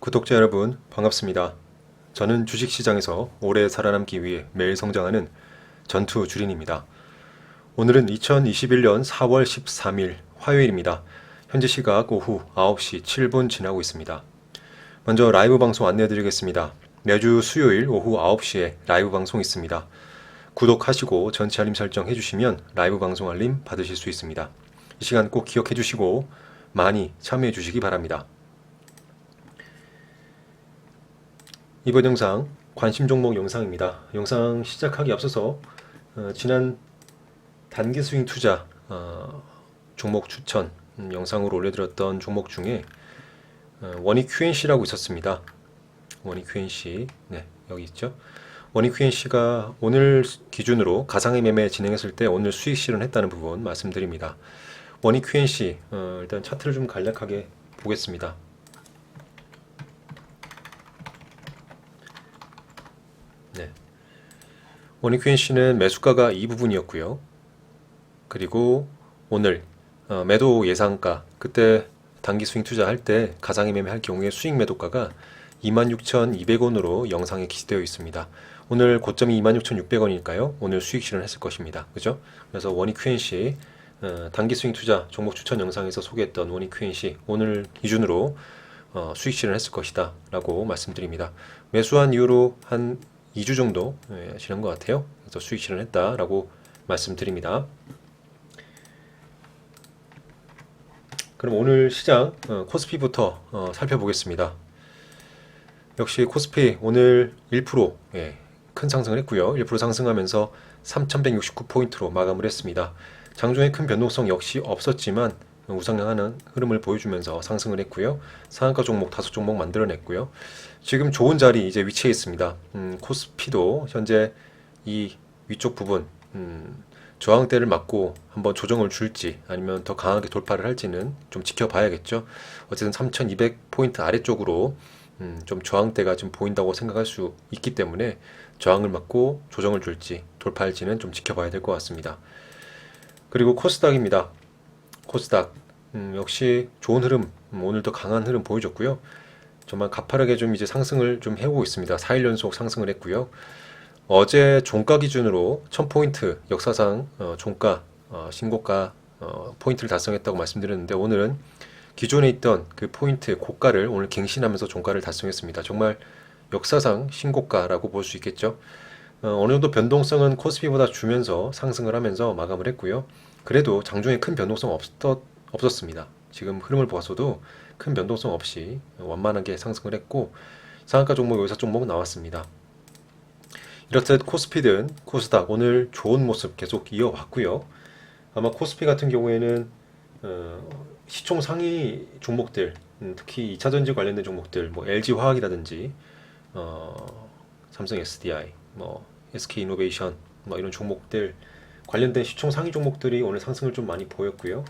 구독자 여러분 반갑습니다. 저는 주식시장에서 오래 살아남기 위해 매일 성장하는 전투 주린입니다. 오늘은 2021년 4월 13일 화요일입니다. 현재 시각 오후 9시 7분 지나고 있습니다. 먼저 라이브 방송 안내해드리겠습니다. 매주 수요일 오후 9시에 라이브 방송 있습니다. 구독하시고 전체 알림 설정 해주시면 라이브 방송 알림 받으실 수 있습니다. 이 시간 꼭 기억해주시고 많이 참여해주시기 바랍니다. 이번 영상 관심 종목 영상입니다. 영상 시작하기 앞서서 지난 단기 스윙 투자 종목 추천 영상으로 올려드렸던 종목 중에 원익 QNC라고 있었습니다. 원익 QNC 여기 있죠. 원익 QNC가 오늘 기준으로 가상의 매매 진행했을 때 오늘 수익 실현했다는 부분 말씀드립니다. 원익 QNC 일단 차트를 좀 간략하게 보겠습니다. 원익 QNC는 매수가가 이 부분이었고요. 그리고 오늘 매도 예상가, 그때 단기 스윙 투자할 때 가상의 매매할 경우에 수익 매도가가 26,200원으로 영상에 기재되어 있습니다. 오늘 고점이 26,600원이니까요. 오늘 수익 실현했을 것입니다. 그죠? 그래서 원익 QNC 단기 스윙 투자 종목 추천 영상에서 소개했던 원익 QNC 오늘 기준으로 수익 실현했을 것이다 라고 말씀드립니다. 매수한 이후로 한 2주 정도 지난 것 같아요. 그래서 수익 실현했다라고 말씀드립니다. 그럼 오늘 시장 코스피부터 살펴보겠습니다. 역시 코스피 오늘 1% 큰 상승을 했고요. 1% 상승하면서 3,169포인트로 마감을 했습니다. 장중에 큰 변동성 역시 없었지만 우상향하는 흐름을 보여주면서 상승을 했고요. 상한가 종목 5종목 만들어냈고요. 지금 좋은 자리 이제 위치해 있습니다. 코스피도 현재 이 위쪽 부분 저항대를 맞고 한번 조정을 줄지 아니면 더 강하게 돌파를 할지는 좀 지켜봐야겠죠. 어쨌든 3,200포인트 아래쪽으로 좀 저항대가 좀 보인다고 생각할 수 있기 때문에 저항을 맞고 조정을 줄지 돌파할지는 좀 지켜봐야 될 것 같습니다. 그리고 코스닥입니다. 코스닥 역시 좋은 흐름, 오늘도 강한 흐름 보여줬고요. 정말 가파르게 좀 이제 상승을 좀 해오고 있습니다. 4일 연속 상승을 했고요. 어제 종가 기준으로 1000포인트 역사상 종가 신고가 포인트를 달성했다고 말씀드렸는데 오늘은 기존에 있던 그 포인트 고가를 오늘 갱신하면서 종가를 달성했습니다. 정말 역사상 신고가라고 볼 수 있겠죠. 어느 정도 변동성은 코스피보다 주면서 상승을 하면서 마감을 했고요. 그래도 장중에 큰 변동성 없었습니다. 지금 흐름을 보아서도 큰 변동성 없이 완만하게 상승을 했고 상한가 종목, 여기서 종목 나왔습니다. 이렇듯 코스피든 코스닥 오늘 좋은 모습 계속 이어왔고요. 아마 코스피 같은 경우에는 시총 상위 종목들, 특히 2차전지 관련된 종목들, 뭐 LG화학이라든지 삼성 SDI, 뭐 SK이노베이션, 뭐 이런 종목들 관련된 시총 상위 종목들이 오늘 상승을 좀 많이 보였고요.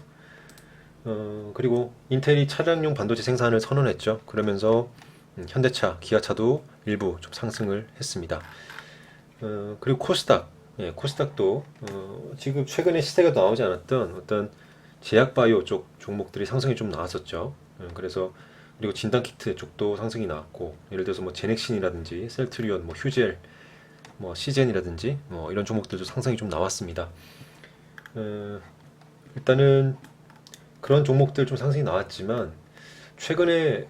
그리고 인텔이 차량용 반도체 생산을 선언했죠. 그러면서 현대차, 기아차도 일부 좀 상승을 했습니다. 그리고 코스닥, 코스닥도 지금 최근에 시세가 나오지 않았던 어떤 제약바이오 쪽 종목들이 상승이 좀 나왔었죠. 그래서 그리고 진단키트 쪽도 상승이 나왔고 예를 들어서 뭐 제넥신이라든지 셀트리온, 뭐 휴젤, 뭐 시젠이라든지 뭐 이런 종목들도 상승이 좀 나왔습니다. 일단은 그런 종목들 좀 상승이 나왔지만 최근에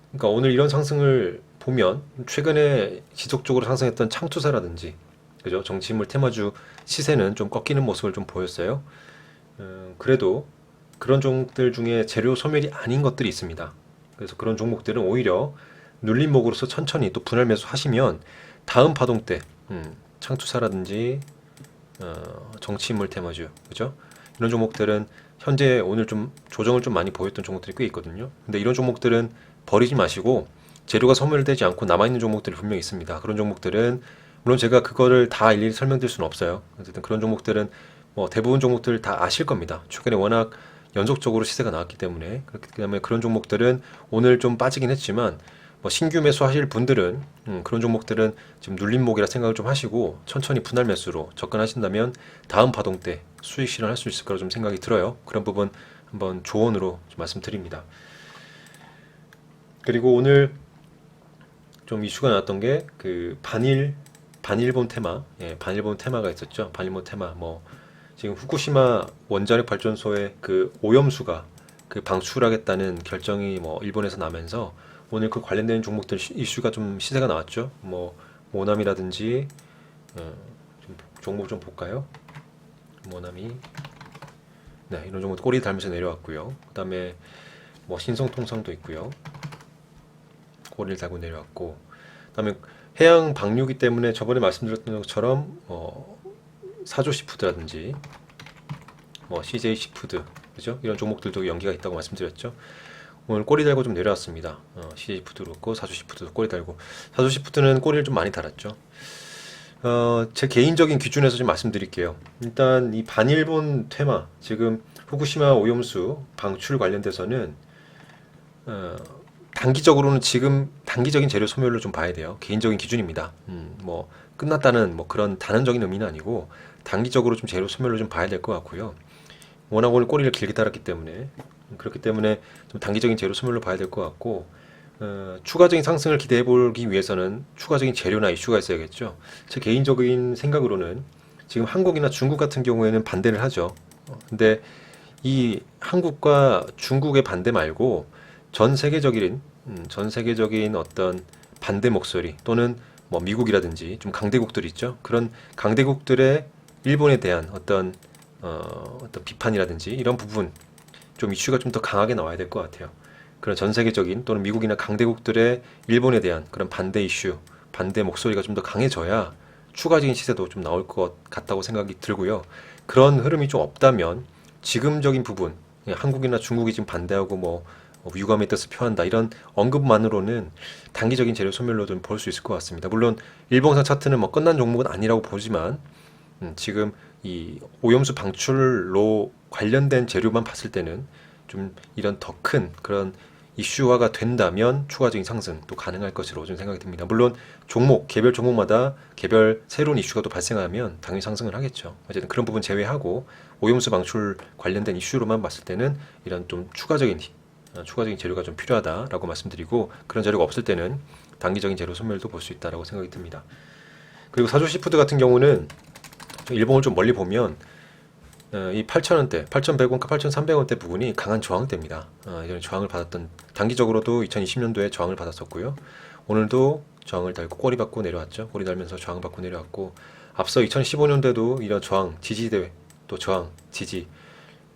그러니까 오늘 이런 상승을 보면 최근에 지속적으로 상승했던 창투사라든지 그죠? 정치인물 테마주 시세는 좀 꺾이는 모습을 좀 보였어요. 그래도 그런 종목들 중에 재료 소멸이 아닌 것들이 있습니다. 그래서 그런 종목들은 오히려 눌림목으로서 천천히 또 분할 매수하시면 다음 파동 때 창투사라든지 정치인물 테마주 그죠? 이런 종목들은 현재 오늘 좀 조정을 좀 많이 보였던 종목들이 꽤 있거든요. 근데 이런 종목들은 버리지 마시고 재료가 소멸되지 않고 남아있는 종목들이 분명히 있습니다. 그런 종목들은 물론 제가 그거를 다 일일이 설명드릴 수는 없어요. 어쨌든 그런 종목들은 뭐 대부분 종목들 다 아실 겁니다. 최근에 워낙 연속적으로 시세가 나왔기 때문에 그렇기 때문에 그런 종목들은 오늘 좀 빠지긴 했지만 뭐 신규 매수하실 분들은 그런 종목들은 지금 눌림목이라 생각을 좀 하시고 천천히 분할 매수로 접근하신다면 다음 파동 때 수익 실현할 수 있을 거라 좀 생각이 들어요. 그런 부분 한번 조언으로 좀 말씀드립니다. 그리고 오늘 좀 이슈가 나왔던 게 그 반일본 테마, 반일본 테마가 있었죠. 반일본 테마, 뭐 지금 후쿠시마 원자력 발전소의 그 오염수가 그 방출하겠다는 결정이 뭐 일본에서 나면서 오늘 그 관련된 종목들 이슈가 좀 시세가 나왔죠. 뭐 모나미라든지 좀 종목 좀 볼까요? 모나미, 네, 이런 종목 꼬리 달면서 내려왔고요. 그다음에 뭐 신성통상도 있고요. 꼬리를 달고 내려왔고, 그다음에 해양 방류기 때문에 저번에 말씀드렸던 것처럼 사조 시푸드라든지 뭐 CJ 시푸드, 그죠? 이런 종목들도 연기가 있다고 말씀드렸죠. 오늘 꼬리 달고 좀 내려왔습니다. CJ 시푸드도 그렇고 사조 시푸드도 꼬리 달고, 사조 시푸드는 꼬리를 좀 많이 달았죠. 제 개인적인 기준에서 좀 말씀드릴게요. 일단 이 반일본 테마, 지금 후쿠시마 오염수 방출 관련돼서는 단기적으로는 지금 단기적인 재료 소멸로 좀 봐야 돼요. 개인적인 기준입니다. 뭐 끝났다는 뭐 그런 단언적인 의미는 아니고 단기적으로 좀 재료 소멸로 좀 봐야 될 것 같고요. 워낙 오늘 꼬리를 길게 달았기 때문에, 그렇기 때문에 좀 단기적인 재료 소멸로 봐야 될 것 같고, 추가적인 상승을 기대해 보기 위해서는 추가적인 재료나 이슈가 있어야겠죠. 제 개인적인 생각으로는 지금 한국이나 중국 같은 경우에는 반대를 하죠. 근데 이 한국과 중국의 반대 말고 전 세계적인 어떤 반대 목소리, 또는 뭐 미국이라든지 좀 강대국들 있죠. 그런 강대국들의 일본에 대한 어떤 비판이라든지 이런 부분, 좀 이슈가 좀 더 강하게 나와야 될 것 같아요. 그런 전 세계적인 또는 미국이나 강대국들의 일본에 대한 그런 반대 이슈, 반대 목소리가 좀 더 강해져야 추가적인 시세도 좀 나올 것 같다고 생각이 들고요. 그런 흐름이 좀 없다면 지금적인 부분, 한국이나 중국이 지금 반대하고 뭐 유감의 뜻을 표한다, 이런 언급만으로는 단기적인 재료 소멸로 좀 볼 수 있을 것 같습니다. 물론 일봉상 차트는 뭐 끝난 종목은 아니라고 보지만 지금 이 오염수 방출로 관련된 재료만 봤을 때는 좀 이런 더 큰 그런 이슈화가 된다면 추가적인 상승도 가능할 것으로 좀 생각이 듭니다. 물론 개별 종목마다 개별 새로운 이슈가 또 발생하면 당연히 상승을 하겠죠. 어쨌든 그런 부분 제외하고 오염수 방출 관련된 이슈로만 봤을 때는 이런 좀 추가적인 재료가 좀 필요하다라고 말씀드리고, 그런 재료가 없을 때는 단기적인 재료 소멸도 볼 수 있다라고 생각이 듭니다. 그리고 사조 시푸드 같은 경우는 일봉을 좀 멀리 보면 이 8,000원대, 8,100원과 8,300원대 부분이 강한 저항대입니다. 이런 저항을 받았던, 단기적으로도 2020년도에 저항을 받았었고요. 오늘도 저항을 달고 꼬리 받고 내려왔죠. 꼬리 달면서 저항 받고 내려왔고, 앞서 2015년대도 이런 저항, 지지대, 또 저항, 지지,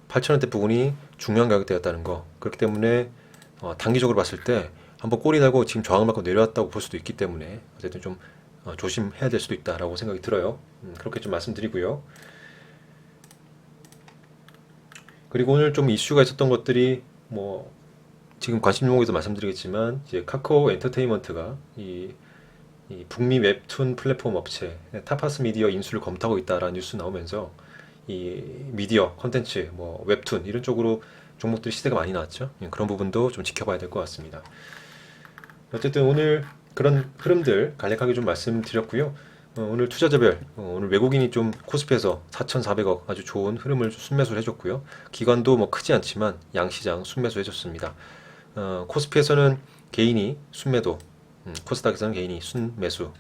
8,000원대 부분이 중요한 가격대였다는 거. 그렇기 때문에 단기적으로 봤을 때 한번 꼬리 달고 지금 저항을 받고 내려왔다고 볼 수도 있기 때문에 어쨌든 좀 조심해야 될 수도 있다라고 생각이 들어요. 그렇게 좀 말씀드리고요. 그리고 오늘 좀 이슈가 있었던 것들이 뭐 지금 관심 종목에서 말씀드리겠지만, 이제 카카오 엔터테인먼트가 이 북미 웹툰 플랫폼 업체 타파스 미디어 인수를 검토하고 있다라는 뉴스 나오면서 이 미디어 콘텐츠, 뭐 웹툰 이런 쪽으로 종목들이 시세가 많이 나왔죠. 그런 부분도 좀 지켜봐야 될 것 같습니다. 어쨌든 오늘 그런 흐름들 간략하게 좀 말씀드렸고요. 오늘 투자자별, 오늘 외국인이 좀 코스피에서 4,400억 아주 좋은 흐름을 순매수를 해줬고요. 기관도 뭐 크지 않지만 양시장 순매수 해줬습니다. 코스피에서는 개인이 순매도, 코스닥에서는 개인이 순매수,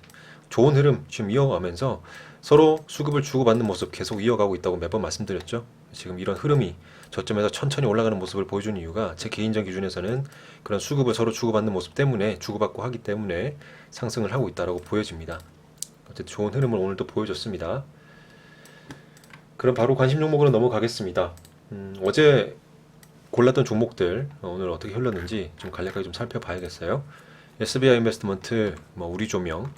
좋은 흐름 지금 이어가면서 서로 수급을 주고받는 모습 계속 이어가고 있다고 매번 말씀드렸죠. 지금 이런 흐름이 저점에서 천천히 올라가는 모습을 보여주는 이유가, 제 개인적 기준에서는 그런 수급을 서로 주고받는 모습 때문에, 주고받고 하기 때문에 상승을 하고 있다고 보여집니다. 어쨌든 좋은 흐름을 오늘도 보여줬습니다. 그럼 바로 관심 종목으로 넘어가겠습니다. 어제 골랐던 종목들 오늘 어떻게 흘렀는지 좀 간략하게 좀 살펴봐야겠어요. SBI 인베스트먼트, 뭐 우리조명,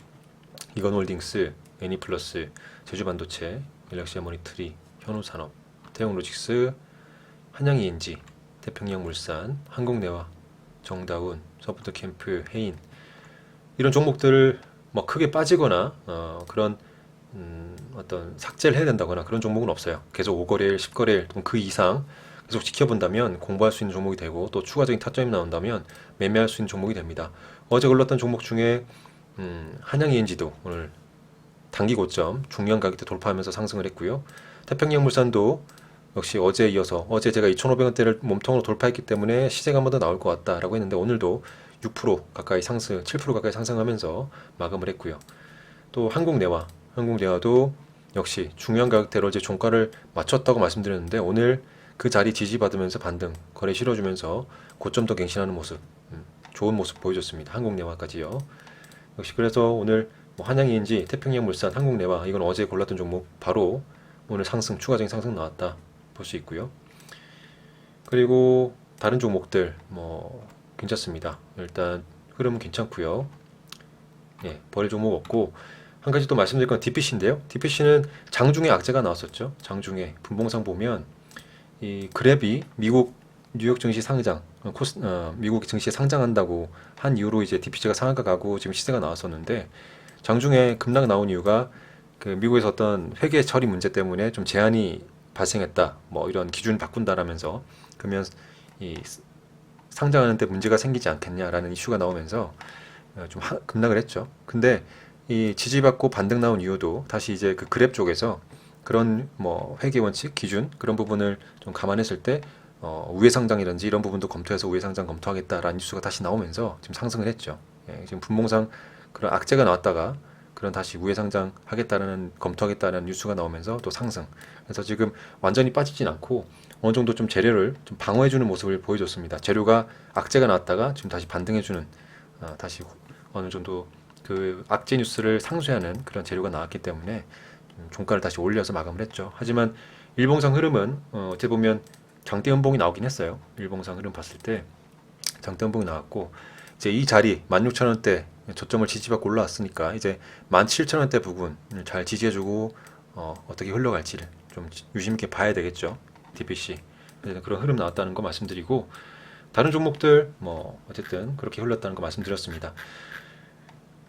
이건홀딩스, 애니플러스, 제주반도체, 갤럭시아 모니터리, 현우산업, 태영로직스, 한양ENG, 태평양물산, 한국내화, 정다운, 서포트캠프, 해인, 이런 종목들을 뭐 크게 빠지거나 그런 어떤 삭제를 해야 된다거나 그런 종목은 없어요. 계속 5거래일, 10거래일 또는 그 이상 계속 지켜본다면 공부할 수 있는 종목이 되고, 또 추가적인 타점이 나온다면 매매할 수 있는 종목이 됩니다. 어제 올랐던 종목 중에 한양ENG도 오늘 단기 고점 중요한 가격대 돌파하면서 상승을 했고요. 태평양물산도 역시 어제 제가 2,500원대를 몸통으로 돌파했기 때문에 시세가 한 번 더 나올 것 같다라고 했는데, 오늘도 6% 가까이 상승, 7% 가까이 상승하면서 마감을 했고요. 또 한국내화도 역시 중요한 가격대로 이제 종가를 맞췄다고 말씀드렸는데 오늘 그 자리 지지받으면서 반등, 거래 실어주면서 고점도 갱신하는 모습, 좋은 모습 보여줬습니다. 한국내화까지요. 역시 그래서 오늘 뭐 한양ENG, 태평양물산, 한국내화 이건 어제 골랐던 종목 바로 오늘 상승, 추가적인 상승 나왔다 볼 수 있고요. 그리고 다른 종목들 뭐 괜찮습니다. 일단 흐름은 괜찮고요. 예, 버릴 종목 없고 한 가지 또 말씀드릴 건 DPC인데요. DPC는 장중에 악재가 나왔었죠. 장중에 분봉상 보면 이 그랩이 미국 뉴욕 증시 상장, 미국 증시에 상장한다고 한 이후로 이제 DPC가 상한가 가고 지금 시세가 나왔었는데 장중에 급락 나온 이유가 그 미국에서 어떤 회계 처리 문제 때문에 좀 제한이 발생했다. 뭐 이런 기준 바꾼다라면서 그러면 이 상장하는 데 문제가 생기지 않겠냐라는 이슈가 나오면서 좀 급락을 했죠. 근데 이 지지받고 반등 나온 이유도 다시 이제 그 그랩 쪽에서 그런 뭐 회계 원칙 기준 그런 부분을 좀 감안했을 때 우회 상장이든지 이런 부분도 검토해서 우회 상장 검토하겠다라는 뉴스가 다시 나오면서 지금 상승을 했죠. 예, 지금 분봉상 그런 악재가 나왔다가 그런 다시 우회 상장 하겠다라는 검토하겠다는 뉴스가 나오면서 또 상승. 그래서 지금 완전히 빠지진 않고 어느 정도 좀 재료를 좀 방어해주는 모습을 보여줬습니다. 재료가 악재가 나왔다가 지금 다시 반등해주는 다시 어느 정도 그 악재 뉴스를 상쇄하는 그런 재료가 나왔기 때문에 종가를 다시 올려서 마감을 했죠. 하지만 일봉상 흐름은 어떻게 보면 장대 연봉이 나오긴 했어요. 일봉상 흐름 봤을 때 장대 연봉이 나왔고 이제 이 자리 16,000원대 저점을 지지받고 올라왔으니까 이제 17,000원대 부분을 잘 지지해주고 어떻게 흘러갈지를 좀 유심 있게 봐야 되겠죠. DPC 그런 흐름 나왔다는 거 말씀드리고 다른 종목들 뭐 어쨌든 그렇게 흘렀다는 거 말씀드렸습니다.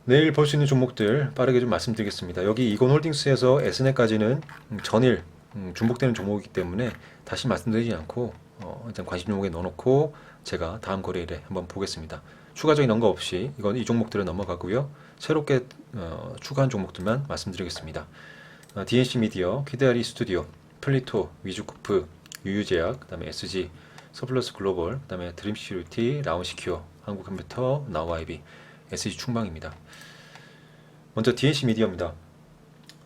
내일 볼 수 있는 종목들 빠르게 좀 말씀드리겠습니다. 여기 이건홀딩스에서 S넷까지는 전일 중복되는 종목이기 때문에 다시 말씀드리지 않고 일단 관심 종목에 넣어놓고 제가 다음 거래일에 한번 보겠습니다. 추가적인 언급 없이 이 종목들은 넘어가고요. 새롭게 추가한 종목들만 말씀드리겠습니다. DNC 미디어, 키데아리 스튜디오, 플리토, 위주쿠프, 유유제약, 그다음에 SG, 서플러스 글로벌, 그다음에 드림시큐리티, 라운시큐어, 한국컴퓨터, 나우아이비, SG 충방입니다. 먼저 DNC 미디어입니다.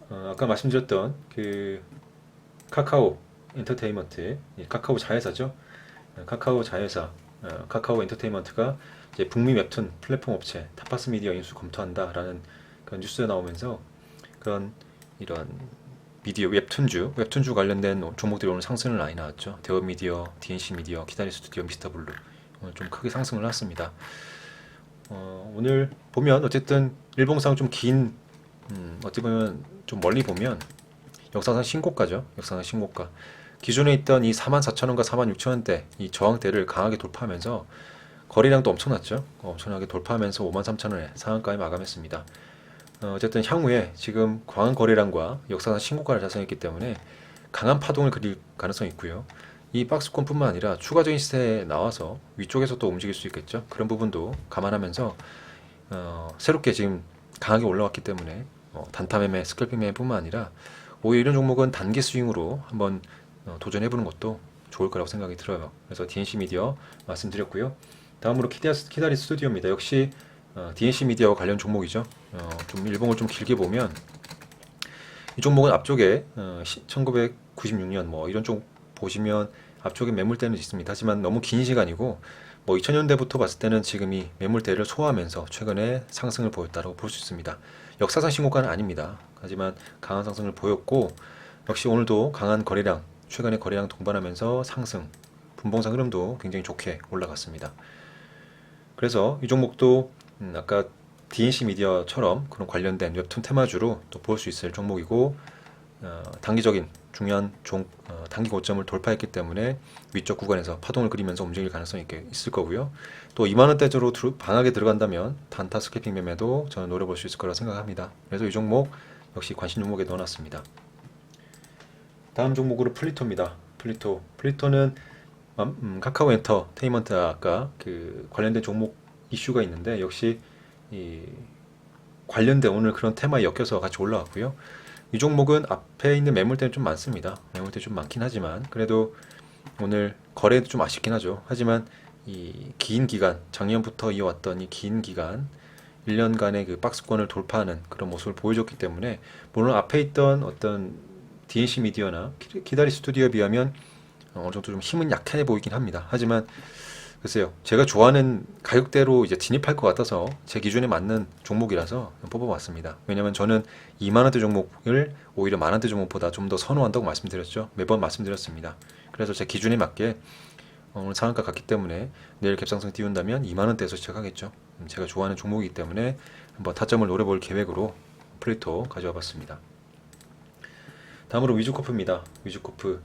아까 말씀드렸던 그 카카오 엔터테인먼트, 카카오 자회사죠. 카카오 자회사, 카카오 엔터테인먼트가 이제 북미 웹툰 플랫폼 업체 타파스 미디어 인수 검토한다라는 그런 뉴스가 나오면서 그런 이런 미디어 웹툰주 관련된 종목들이 오늘 상승을 많이 나왔죠. 대업미디어, DNC 미디어, 키다리 스튜디오, 미스터블루 오늘 좀 크게 상승을 했습니다. 오늘 보면 어쨌든 일봉상 좀 긴 어찌 보면 좀 멀리 보면 역사상 신고가죠. 역사상 신고가. 기존에 있던 이 44,000원과 46,000원대 이 저항대를 강하게 돌파하면서 거래량도 엄청났죠. 엄청나게 돌파하면서 53,000원에 상한가에 마감했습니다. 어쨌든 향후에 지금 강한 거래량과 역사상 신고가를 달성했기 때문에 강한 파동을 그릴 가능성이 있고요. 이 박스권뿐만 아니라 추가적인 시세에 나와서 위쪽에서 또 움직일 수 있겠죠. 그런 부분도 감안하면서 새롭게 지금 강하게 올라왔기 때문에 단타 매매, 스캘핑 매매뿐만 아니라 오히려 이런 종목은 단기 스윙으로 한번 도전해보는 것도 좋을 거라고 생각이 들어요. 그래서 DNC 미디어 말씀드렸고요. 다음으로 키다리 스튜디오입니다. 역시 DNC 미디어와 관련 종목이죠. 좀 일봉을 좀 길게 보면 이 종목은 앞쪽에 1996년 뭐 이런 쪽 보시면 앞쪽에 매물대는 있습니다. 하지만 너무 긴 시간이고 뭐 2000년대부터 봤을 때는 지금 이 매물대를 소화하면서 최근에 상승을 보였다고 볼 수 있습니다. 역사상 신고가는 아닙니다. 하지만 강한 상승을 보였고 역시 오늘도 강한 거래량, 최근에 거래량 동반하면서 상승, 분봉상 흐름도 굉장히 좋게 올라갔습니다. 그래서 이 종목도 아까 DNC 미디어처럼 그런 관련된 웹툰 테마주로 또 볼 수 있을 종목이고 단기적인 중요한 단기 고점을 돌파했기 때문에 위쪽 구간에서 파동을 그리면서 움직일 가능성이 있을 거고요. 또 2만원대로 방학에 들어간다면 단타 스캐핑 매매도 저는 노려볼 수 있을 거라고 생각합니다. 그래서 이 종목 역시 관심 종목에 넣어놨습니다. 다음 종목으로 플리토입니다. 플리토는 카카오 엔터테인먼트 아까 그 관련된 종목 이슈가 있는데 역시 이 관련된 오늘 그런 테마에 엮여서 같이 올라왔고요. 이 종목은 앞에 있는 매물대는 좀 많습니다. 매물대 좀 많긴 하지만 그래도 오늘 거래도 좀 아쉽긴 하죠. 하지만 이 긴 기간, 작년부터 이어왔던 이 긴 기간 1년간의 그 박스권을 돌파하는 그런 모습을 보여줬기 때문에, 물론 앞에 있던 어떤 DNC 미디어나 기다리 스튜디오에 비하면 어느 정도 좀 힘은 약해 보이긴 합니다. 하지만 글쎄요, 제가 좋아하는 가격대로 이제 진입할 것 같아서 제 기준에 맞는 종목이라서 뽑아봤습니다. 왜냐면 저는 2만원대 종목을 오히려 만원대 종목보다 좀 더 선호한다고 말씀드렸죠. 매번 말씀드렸습니다. 그래서 제 기준에 맞게 오늘 상한가 갔기 때문에 내일 갭상승 띄운다면 2만원대에서 시작하겠죠. 제가 좋아하는 종목이기 때문에 한번 타점을 노려볼 계획으로 플레이토 가져와 봤습니다. 다음으로 위즈코프입니다. 위즈코프.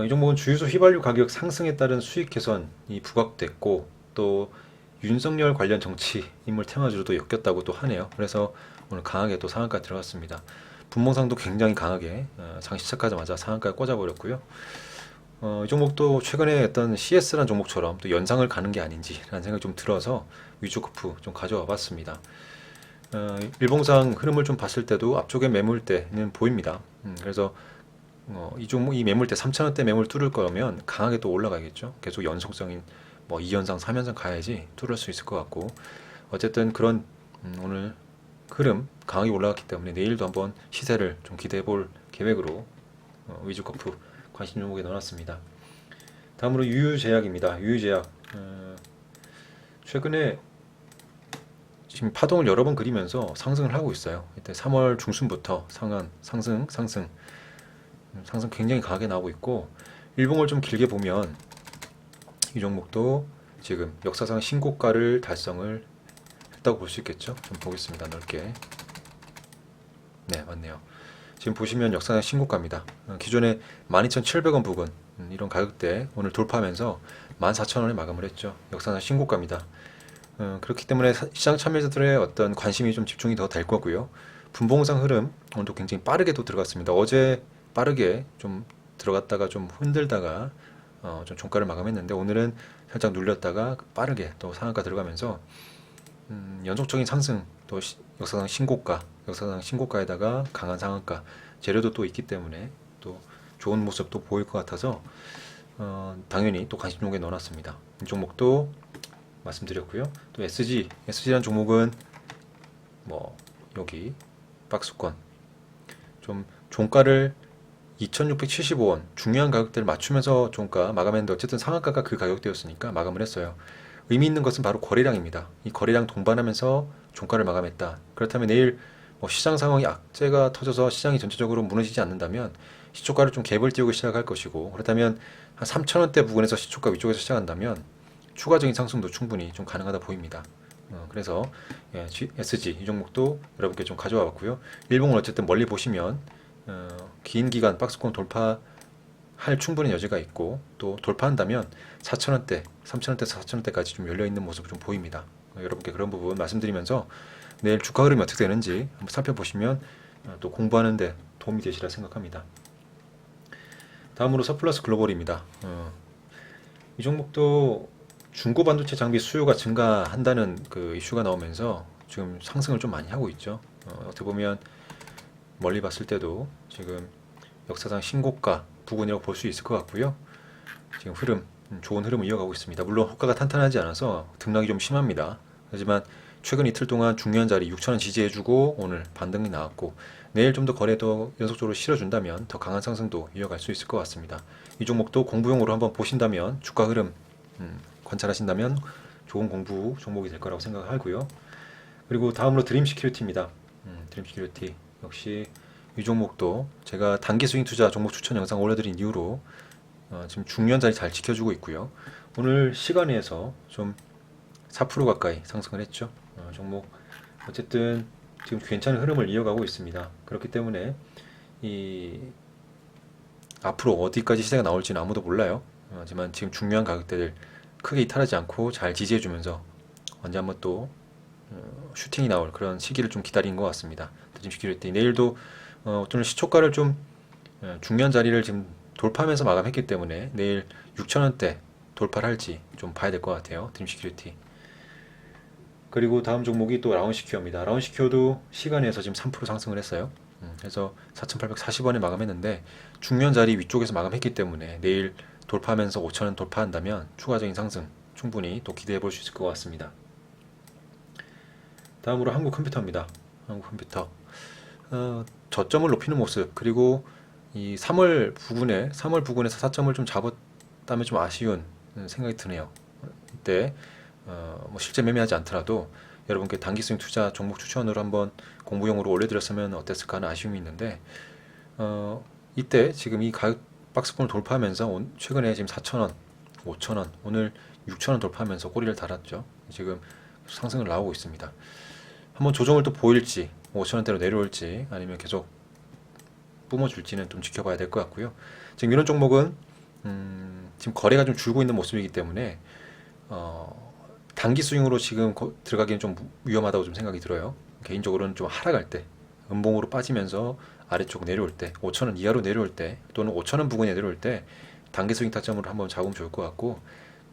이 종목은 주유소 휘발유 가격 상승에 따른 수익 개선이 부각됐고, 또 윤석열 관련 정치 인물 테마주로도 엮였다고 또 하네요. 그래서 오늘 강하게 또 상한가 들어갔습니다. 분봉상도 굉장히 강하게 장 시작하자마자 상한가에 꽂아버렸고요. 이 종목도 최근에 어떤 CS라는 종목처럼 또 연상을 가는 게 아닌지라는 생각이 좀 들어서 위즈코프 좀 가져와 봤습니다. 일봉상 흐름을 좀 봤을 때도 앞쪽에 매물대는 보입니다. 그래서 이 종목, 이 매물대 3,000원대 매물 뚫을 거면 강하게 또 올라가겠죠. 계속 연속성인 뭐 2연상, 3연상 가야지 뚫을 수 있을 것 같고, 어쨌든 그런 오늘 흐름 강하게 올라갔기 때문에 내일도 한번 시세를 좀 기대해 볼 계획으로 위즈코프 관심 종목에 넣어놨습니다. 다음으로 유유제약입니다. 유유제약. 최근에 지금 파동을 여러 번 그리면서 상승을 하고 있어요. 이때 3월 중순부터 상승 굉장히 강하게 나오고 있고, 일봉을 좀 길게 보면 이 종목도 지금 역사상 신고가를 달성을 했다고 볼 수 있겠죠. 좀 보겠습니다. 넓게. 네, 맞네요. 지금 보시면 역사상 신고가입니다. 기존에 12,700원 부근 이런 가격대 오늘 돌파하면서 14,000원에 마감을 했죠. 역사상 신고가입니다. 그렇기 때문에 시장 참여자들의 어떤 관심이 좀 집중이 더 될 거고요. 분봉상 흐름 오늘도 굉장히 빠르게 또 들어갔습니다. 어제 빠르게 좀 들어갔다가 좀 흔들다가 좀 종가를 마감했는데, 오늘은 살짝 눌렸다가 빠르게 또 상한가 들어가면서 연속적인 상승, 또 역사상 신고가에다가 강한 상한가 재료도 또 있기 때문에 또 좋은 모습도 보일 것 같아서 당연히 또 관심 종목에 넣어놨습니다. 이 종목도 말씀드렸고요. 또 SG라는 종목은 뭐 여기 박스권 좀 종가를 2,675원 중요한 가격대를 맞추면서 종가 마감했는데, 어쨌든 상한가가 그 가격대였으니까 마감을 했어요. 의미 있는 것은 바로 거래량입니다. 이 거래량 동반하면서 종가를 마감했다. 그렇다면 내일 뭐 시장 상황이 악재가 터져서 시장이 전체적으로 무너지지 않는다면 시초가를 좀 갭을 띄우고 시작할 것이고, 그렇다면 한 3,000원대 부근에서 시초가 위쪽에서 시작한다면 추가적인 상승도 충분히 좀 가능하다 보입니다. 그래서 SG 이 종목도 여러분께 좀 가져와 봤고요. 일봉을 어쨌든 멀리 보시면 긴 기간 박스권 돌파할 충분한 여지가 있고, 또 돌파한다면 4,000원대, 3,000원대, 4,000원대까지 좀 열려있는 모습을 좀 보입니다. 여러분께 그런 부분 말씀드리면서 내일 주가 흐름이 어떻게 되는지 한번 살펴보시면 또 공부하는데 도움이 되시라 생각합니다. 다음으로 서플러스 글로벌입니다. 이 종목도 중고 반도체 장비 수요가 증가한다는 그 이슈가 나오면서 지금 상승을 좀 많이 하고 있죠. 어떻게 보면 멀리 봤을 때도 지금 역사상 신고가 부근이라고 볼 수 있을 것 같고요. 지금 좋은 흐름을 이어가고 있습니다. 물론 호가가 탄탄하지 않아서 등락이 좀 심합니다. 하지만 최근 이틀 동안 중요한 자리 6,000원 지지해주고 오늘 반등이 나왔고, 내일 좀 더 거래도 연속적으로 실어준다면 더 강한 상승도 이어갈 수 있을 것 같습니다. 이 종목도 공부용으로 한번 보신다면, 주가 흐름 관찰하신다면 좋은 공부 종목이 될 거라고 생각하고요. 그리고 다음으로 드림시큐리티입니다. 드림시큐리티 역시 이 종목도 제가 단기 스윙 투자 종목 추천 영상 올려드린 이후로 지금 중요한 자리 잘 지켜주고 있고요. 오늘 시간에서 좀 4% 가까이 상승을 했죠. 종목 어쨌든 지금 괜찮은 흐름을 이어가고 있습니다. 그렇기 때문에 이 앞으로 어디까지 시세가 나올지는 아무도 몰라요. 하지만 지금 중요한 가격대를 크게 이탈하지 않고 잘 지지해주면서 언제 한번 또 슈팅이 나올 그런 시기를 좀 기다린 것 같습니다. 드림시큐리티 내일도 오늘 시초가를 좀 중요한 자리를 지금 돌파하면서 마감했기 때문에 내일 6,000원대 돌파를 할지 좀 봐야 될 것 같아요. 드림시큐리티. 그리고 다음 종목이 또 라운시큐어입니다. 라운시큐어도 시간에서 지금 3% 상승을 했어요. 그래서 4,840원에 마감했는데 중요한 자리 위쪽에서 마감했기 때문에 내일 돌파하면서 5,000원 돌파한다면 추가적인 상승 충분히 또 기대해 볼 수 있을 것 같습니다. 다음으로 한국컴퓨터입니다. 한국컴퓨터 저점을 높이는 모습, 그리고 이 3월 부근에서 4점을 좀 잡았다면 좀 아쉬운 생각이 드네요. 이때 뭐 실제 매매하지 않더라도 여러분께 단기 스윙 투자 종목 추천으로 한번 공부용으로 올려드렸으면 어땠을까 하는 아쉬움이 있는데, 이때 지금 이 가격 박스권을 돌파하면서 최근에 지금 4,000원, 5,000원, 오늘 6,000원 돌파하면서 꼬리를 달았죠. 지금 상승을 나오고 있습니다. 한번 조정을 또 보일지, 5,000원대로 내려올지, 아니면 계속 뿜어줄지는 좀 지켜봐야 될 것 같고요. 지금 이런 종목은 지금 거래가 좀 줄고 있는 모습이기 때문에 단기 스윙으로 지금 들어가기는 좀 위험하다고 좀 생각이 들어요. 개인적으로는 좀 하락할 때, 음봉으로 빠지면서 아래쪽 내려올 때, 5,000원 이하로 내려올 때, 또는 5,000원 부근에 내려올 때 단기 스윙 타점으로 한번 잡으면 좋을 것 같고,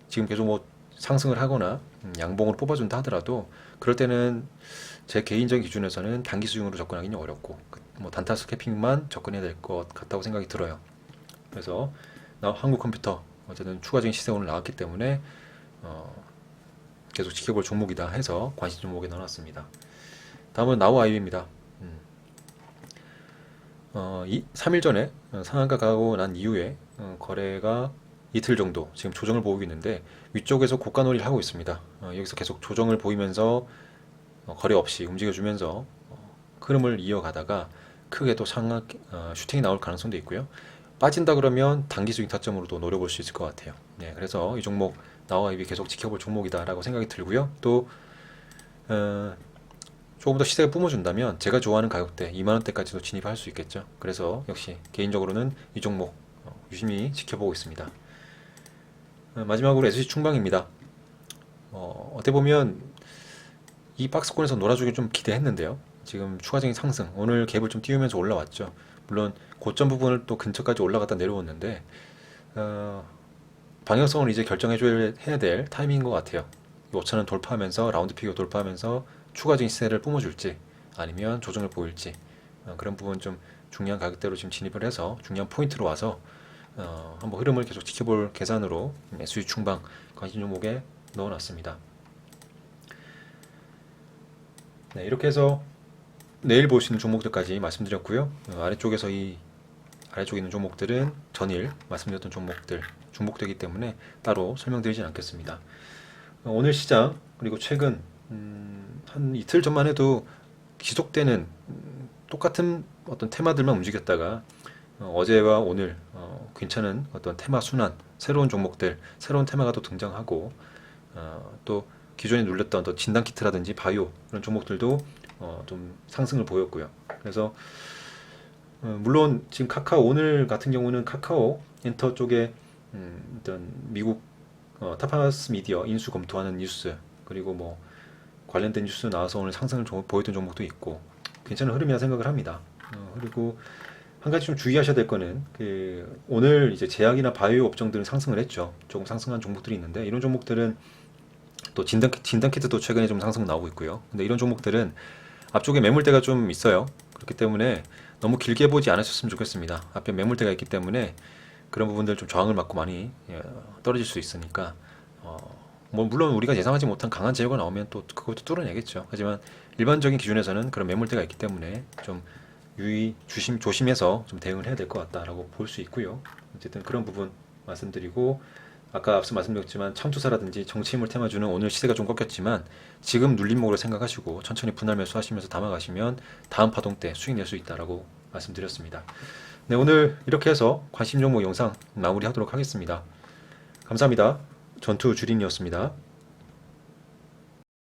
지금 계속 뭐 상승을 하거나 양봉으로 뽑아준다 하더라도 그럴 때는 제 개인적인 기준에서는 단기 스윙으로 접근하기는 어렵고, 뭐 단타 스캐핑만 접근해야 될 것 같다고 생각이 들어요. 그래서 한국컴퓨터 어쨌든 추가적인 시세 오늘 나왔기 때문에 계속 지켜볼 종목이다 해서 관심 종목에 넣어놨습니다. 다음은 나우 아이비입니다. 3일 전에 상한가 가고 난 이후에 거래가 이틀 정도 지금 조정을 보이고 있는데, 위쪽에서 고가 놀이를 하고 있습니다. 여기서 계속 조정을 보이면서 거래 없이 움직여주면서 흐름을 이어가다가 크게 또 슈팅이 나올 가능성도 있고요. 빠진다 그러면 단기 스윙 타점으로도 노려볼 수 있을 것 같아요. 네, 그래서 이 종목 나우 아이비 계속 지켜볼 종목이다라고 생각이 들고요. 또 조금 더 시세가 뿜어준다면 제가 좋아하는 가격대 2만원대까지도 진입할 수 있겠죠. 그래서 역시 개인적으로는 이 종목 유심히 지켜보고 있습니다. 마지막으로 SC 충방입니다. 어떻게 보면 이 박스권에서 놀아주길 좀 기대했는데요. 지금 추가적인 상승, 오늘 갭을 좀 띄우면서 올라왔죠. 물론 고점 부분을 또 근처까지 올라갔다 내려왔는데 방향성을 이제 결정해야 될 타이밍인 것 같아요. 5,000원 돌파하면서 라운드 피겨 돌파하면서 추가적인 시세를 뿜어줄지, 아니면 조정을 보일지, 그런 부분 좀 중요한 가격대로 지금 진입을 해서 중요한 포인트로 와서 한번 흐름을 계속 지켜볼 계산으로 SU 충방 관심 종목에 넣어놨습니다. 네, 이렇게 해서 내일 보시는 종목들까지 말씀드렸고요. 아래쪽에 있는 종목들은 전일 말씀드렸던 종목들 중복되기 때문에 따로 설명드리진 않겠습니다. 오늘 시장, 그리고 최근 한 이틀 전만 해도 지속되는 똑같은 어떤 테마들만 움직였다가 어제와 오늘 괜찮은 어떤 테마 순환, 새로운 종목들, 새로운 테마가 또 등장하고, 또 기존에 눌렸던 또 진단키트라든지 바이오 이런 종목들도 좀 상승을 보였고요. 그래서 물론 지금 오늘 같은 경우는 카카오 엔터 쪽에 어떤 미국 타파스 미디어 인수 검토하는 뉴스, 그리고 뭐 관련된 뉴스 나와서 오늘 상승을 보였던 종목도 있고 괜찮은 흐름이라 생각을 합니다. 그리고 한 가지 좀 주의하셔야 될 거는 오늘 이제 제약이나 바이오 업종들은 상승을 했죠. 조금 상승한 종목들이 있는데, 이런 종목들은 또 진단키트도 최근에 좀 상승 나오고 있고요. 근데 이런 종목들은 앞쪽에 매물대가 좀 있어요. 그렇기 때문에 너무 길게 보지 않으셨으면 좋겠습니다. 앞에 매물대가 있기 때문에 그런 부분들 좀 저항을 맞고 많이 떨어질 수 있으니까 뭐 물론 우리가 예상하지 못한 강한 제어가 나오면 또 그것도 뚫어내겠죠. 하지만 일반적인 기준에서는 그런 매물대가 있기 때문에 좀 조심해서 좀 대응을 해야 될 것 같다라고 볼 수 있고요. 어쨌든 그런 부분 말씀드리고, 아까 앞서 말씀드렸지만 참투사라든지 정치인물 테마주는 오늘 시세가 좀 꺾였지만 지금 눌림목으로 생각하시고 천천히 분할 매수하시면서 담아가시면 다음 파동 때 수익 낼 수 있다라고 말씀드렸습니다. 네, 오늘 이렇게 해서 관심 종목 영상 마무리하도록 하겠습니다. 감사합니다. 전투 주린이었습니다.